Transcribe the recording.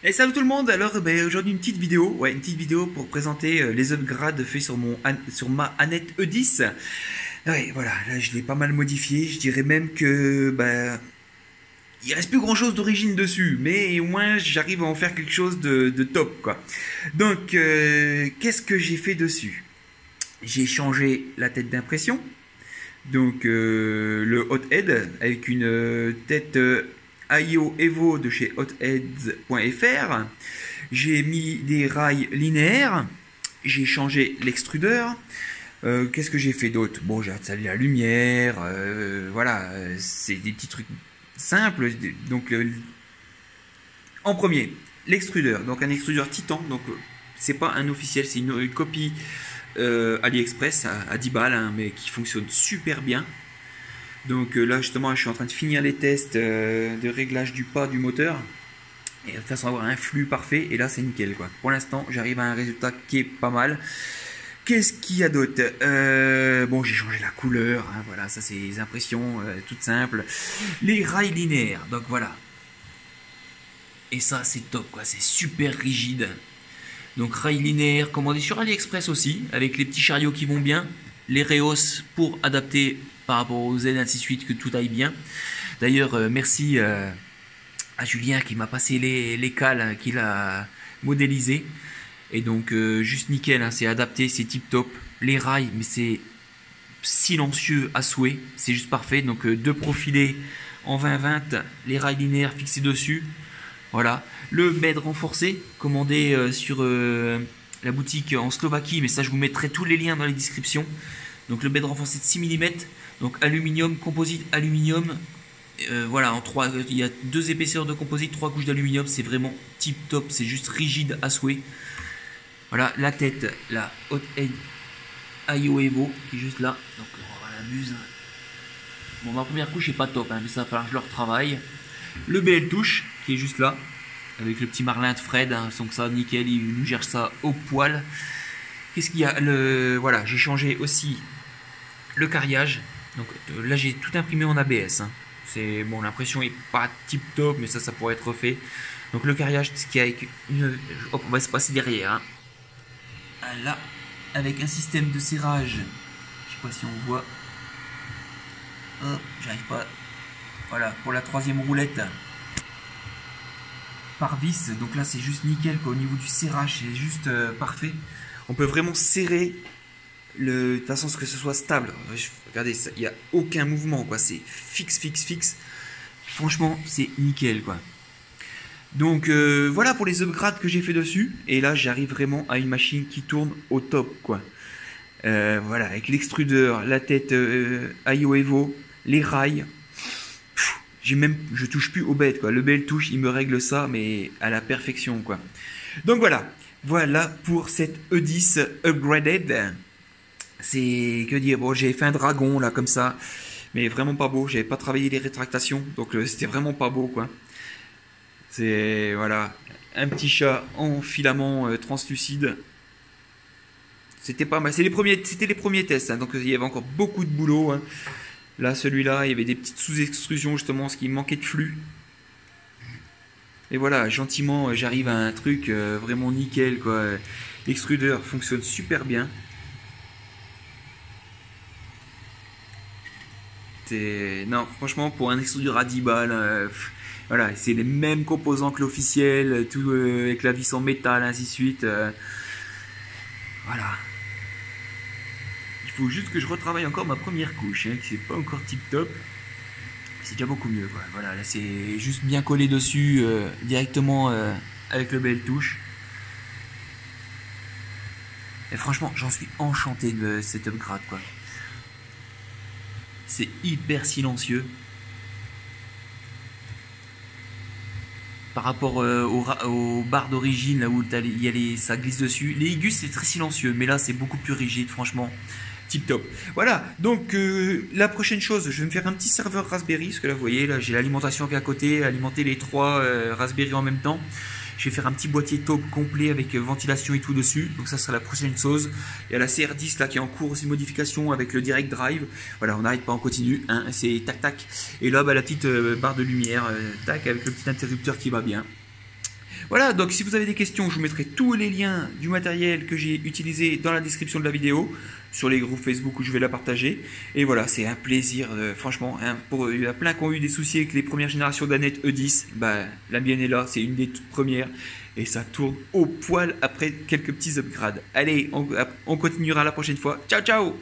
Et salut tout le monde, alors aujourd'hui une petite vidéo, une petite vidéo pour présenter les upgrades faits sur ma Annette E10. Ouais, voilà, là je l'ai pas mal modifié, je dirais même que il reste plus grand chose d'origine dessus, mais au moins j'arrive à en faire quelque chose de top quoi. Donc qu'est-ce que j'ai fait dessus? J'ai changé la tête d'impression, donc le hot head avec une tête IO Evo de chez hotheads.fr. J'ai mis des rails linéaires, j'ai changé l'extrudeur. Qu'est-ce que j'ai fait d'autre? Bon, j'ai installé la lumière, voilà, c'est des petits trucs simples. Donc en premier, l'extrudeur, donc un extrudeur Titan, donc c'est pas un officiel, c'est une copie AliExpress à 10 balles, hein, mais qui fonctionne super bien. Donc là justement je suis en train de finir les tests de réglage du pas du moteur et de façon à avoir un flux parfait, et là c'est nickel quoi. Pour l'instant j'arrive à un résultat qui est pas mal. Qu'est-ce qu'il y a d'autre? Bon, j'ai changé la couleur, hein, voilà, ça c'est des impressions toutes simples. Les rails linéaires, donc voilà. Et ça c'est top quoi, c'est super rigide. Donc rails linéaires commandés sur AliExpress aussi, avec les petits chariots qui vont bien. Les Reos pour adapter par rapport aux Z ainsi de suite, que tout aille bien. D'ailleurs merci à Julien qui m'a passé les cales qu'il a modélisées. Et donc juste nickel, hein, c'est adapté, c'est tip top. Les rails, mais c'est silencieux à souhait, c'est juste parfait. Donc deux profilés en 20-20, les rails linéaires fixés dessus. Voilà, le bed renforcé commandé sur la boutique en Slovaquie, mais ça je vous mettrai tous les liens dans les descriptions. Donc le bed renforcé de 6 mm, donc aluminium, composite aluminium. Voilà, il y a 2 épaisseurs de composite, 3 couches d'aluminium, c'est vraiment tip top, c'est juste rigide à souhait. Voilà, la tête, la Hot Head IO Evo qui est juste là, donc on va voir la muse. Bon, ma première couche est pas top, hein, mais ça va falloir que je le retravaille. Le BL touche qui est juste là, avec le petit marlin de Fred, hein, donc ça nickel, il nous gère ça au poil. Qu'est-ce qu'il y a? Voilà, j'ai changé aussi le carriage. Donc là j'ai tout imprimé en ABS. Hein. C'est bon, l'impression est pas tip top, mais ça pourrait être refait. Donc le carriage, ce qui est avec une, hop, on va se passer derrière. Hein. Là, avec un système de serrage. Je sais pas si on voit. Hop, j'arrive pas. Voilà, pour la 3e roulette. Par vis, donc là c'est juste nickel quoi. Au niveau du serrage, c'est juste parfait. On peut vraiment serrer de toute façon que ce soit stable. Regardez, il n'y a aucun mouvement quoi. C'est fixe. Franchement, c'est nickel quoi. Donc voilà pour les upgrades que j'ai fait dessus. Et là, j'arrive vraiment à une machine qui tourne au top quoi. Voilà, avec l'extrudeur, la tête IO Evo, les rails. Je touche plus au bed quoi. Le bel touche, il me règle ça, mais à la perfection quoi. Donc voilà pour cette E10 upgraded. C'est que dire, bon, j'ai fait un dragon là comme ça, mais vraiment pas beau. J'avais pas travaillé les rétractations, donc c'était vraiment pas beau quoi. C'est voilà, un petit chat en filament translucide. C'était pas mal. C'était les premiers tests, hein, donc il y avait encore beaucoup de boulot. Hein. Là, celui-là, il y avait des petites sous-extrusions justement, ce qui manquait de flux. Et voilà, gentiment, j'arrive à un truc vraiment nickel quoi. L'extrudeur fonctionne super bien. Non, franchement, pour un extrudeur à 10 balles, voilà, c'est les mêmes composants que l'officiel, tout avec la vis en métal, ainsi de suite. Voilà. Il faut juste que je retravaille encore ma première couche, hein, qui c'est pas encore tip top. C'est déjà beaucoup mieux, quoi. Voilà, là c'est juste bien collé dessus directement avec le bel touche. Et franchement, j'en suis enchanté de cet upgrade, quoi. C'est hyper silencieux. Par rapport aux barres d'origine, là où ça glisse dessus. Les Igus, c'est très silencieux, mais là, c'est beaucoup plus rigide, franchement. Tip top. Voilà, donc la prochaine chose, je vais me faire un petit serveur Raspberry, parce que là, vous voyez, là, j'ai l'alimentation qui est à côté, alimenter les 3 Raspberry en même temps. Je vais faire un petit boîtier top complet avec ventilation et tout dessus. Donc ça sera la prochaine chose. Il y a la CR10 là qui est en cours aussi de modification avec le direct drive. Voilà, on n'arrête pas, on continue. Hein, c'est tac tac. Et là, la petite barre de lumière, tac, avec le petit interrupteur qui va bien. Voilà, donc si vous avez des questions, je vous mettrai tous les liens du matériel que j'ai utilisé dans la description de la vidéo, sur les groupes Facebook où je vais la partager. Et voilà, c'est un plaisir, franchement. Hein, il y en a plein qui ont eu des soucis avec les premières générations d'Annette E10. Bah, la mienne est là, c'est une des toutes premières. Et ça tourne au poil après quelques petits upgrades. Allez, on continuera la prochaine fois. Ciao, ciao!